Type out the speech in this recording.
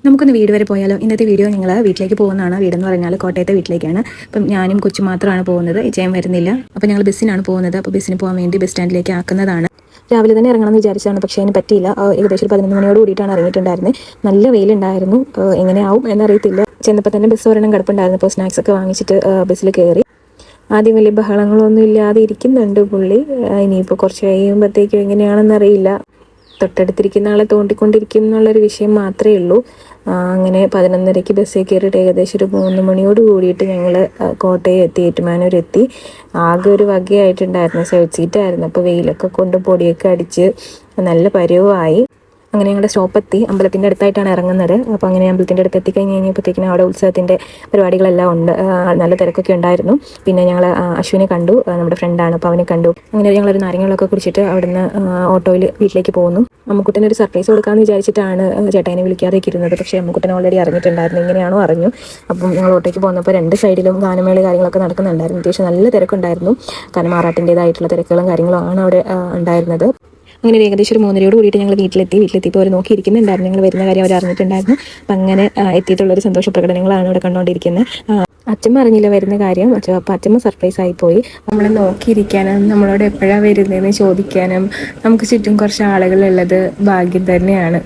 നമുക്കൊന്ന് വീട് വരെ പോയാലോ. ഇന്നത്തെ വീഡിയോ ഞങ്ങൾ വീട്ടിലേക്ക് പോകുന്നതാണ്. വീടെന്ന് പറഞ്ഞാൽ കോട്ടയത്തെ വീട്ടിലേക്കാണ്. അപ്പം ഞാനും കൊച്ചു മാത്രമാണ് പോകുന്നത്, ഇച്ചയും വരുന്നില്ല. അപ്പോൾ ഞങ്ങൾ ബസ്സിനാണ് പോകുന്നത്. അപ്പോൾ ബസ്സിന് പോകാൻ വേണ്ടി ബസ് സ്റ്റാൻഡിലേക്ക് ആക്കുന്നതാണ്. രാവിലെ തന്നെ ഇറങ്ങണമെന്ന് വിചാരിച്ചാണ്, പക്ഷേ അതിന് പറ്റിയില്ല. ഏകദേശം 11 മണിയോട് കൂടിയിട്ടാണ് ഇറങ്ങിയിട്ടുണ്ടായിരുന്നത്. നല്ല വെയിലുണ്ടായിരുന്നു. എങ്ങനെയാവും എന്നറിയത്തില്ല. ചെന്നപ്പോൾ തന്നെ ബസ് ഒരെണ്ണം കിടപ്പുണ്ടായിരുന്നു. അപ്പോൾ സ്നാക്സ് ഒക്കെ വാങ്ങിച്ചിട്ട് ബസ്സിൽ കയറി. ആദ്യം വലിയ ബഹളങ്ങളൊന്നും ഇല്ലാതെ ഇരിക്കുന്നുണ്ട് പുള്ളി. ഇനിയിപ്പോൾ കുറച്ച് കഴിയുമ്പോഴത്തേക്കും എങ്ങനെയാണെന്നറിയില്ല. തൊട്ടടുത്തിരിക്കുന്ന ആളെ തോണ്ടിക്കൊണ്ടിരിക്കും എന്നുള്ളൊരു വിഷയം മാത്രമേ ഉള്ളൂ. അങ്ങനെ 11:30 ബസ്സിൽ കയറിയിട്ട് ഏകദേശം ഒരു 3 മണിയോട് കൂടിയിട്ട് ഞങ്ങൾ കോട്ടയം എത്തി, ഏറ്റുമാനൂർ എത്തി. ആകെ ഒരു വകയായിട്ടുണ്ടായിരുന്നു, സൈഡ് സീറ്റായിരുന്നു. അപ്പോൾ വെയിലൊക്കെ കൊണ്ട് പൊടിയൊക്കെ അടിച്ച് നല്ല പരുവമായി. അങ്ങനെ ഞങ്ങളുടെ സ്റ്റോപ്പെത്തി. അമ്പലത്തിൻ്റെ അടുത്തായിട്ടാണ് ഇറങ്ങുന്നത്. അപ്പോൾ അങ്ങനെ അമ്പലത്തിൻ്റെ അടുത്ത് എത്തിക്കഴിഞ്ഞ് കഴിഞ്ഞപ്പോഴത്തേക്കിനും അവിടെ ഉത്സവത്തിൻ്റെ പരിപാടികളെല്ലാം ഉണ്ട്. നല്ല തിരക്കൊക്കെ ഉണ്ടായിരുന്നു. പിന്നെ ഞങ്ങൾ അശ്വിനെ കണ്ടു, നമ്മുടെ ഫ്രണ്ടാണ്. അപ്പോൾ അവനെ കണ്ടു. അങ്ങനെ ഞങ്ങളൊരു നാരങ്ങളൊക്കെ കുടിച്ചിട്ട് അവിടുന്ന് ഓട്ടോയിൽ വീട്ടിലേക്ക് പോകുന്നു. അമ്മുക്കുട്ടന് ഒരു സർപ്രൈസ് കൊടുക്കാമെന്ന് വിചാരിച്ചിട്ടാണ് ചേട്ടായിനെ വിളിക്കാതെയൊക്കെ ഇരുന്നത്. പക്ഷേ അമ്മുക്കുട്ടൻ ഓൾറെഡി അറിഞ്ഞിട്ടുണ്ടായിരുന്നു. ഇങ്ങനെയാണോ അറിഞ്ഞു. അപ്പം ഞങ്ങൾ ഓട്ടോയ്ക്ക് പോകുന്നപ്പോൾ രണ്ട് സൈഡിലും ഗാനമേള കാര്യങ്ങളൊക്കെ നടക്കുന്നുണ്ടായിരുന്നു. അത്യാവശ്യം നല്ല തിരക്കുണ്ടായിരുന്നു. കാരണം ആറാട്ടിൻ്റേതായിട്ടുള്ള തിരക്കുകളും കാര്യങ്ങളും ആണ് അവിടെ ഉണ്ടായിരുന്നത്. അങ്ങനെ ഏകദേശം ഒരു 3:30 കൂടിയിട്ട് ഞങ്ങൾ വീട്ടിലെത്തിയപ്പോൾ അവർ നോക്കിയിരിക്കുന്നുണ്ടായിരുന്നു. ഞങ്ങൾ വരുന്ന കാര്യം അവർ അറിഞ്ഞിട്ടുണ്ടായിരുന്നു. അപ്പം അങ്ങനെ എത്തിയിട്ടുള്ളൊരു സന്തോഷ പ്രകടനങ്ങളാണ് ഇവിടെ കണ്ടുകൊണ്ടിരിക്കുന്നത്. അച്ഛമ്മ അറിഞ്ഞില്ല വരുന്ന കാര്യം. അപ്പം അച്ഛമ്മ സർപ്രൈസ് ആയിപ്പോയി. നമ്മളെ നോക്കിയിരിക്കാനും നമ്മളോട് എപ്പോഴാണ് വരുന്നതെന്ന് ചോദിക്കാനും നമുക്ക് ചുറ്റും കുറച്ച് ആളുകളുള്ളത് ഭാഗ്യം തന്നെയാണ്.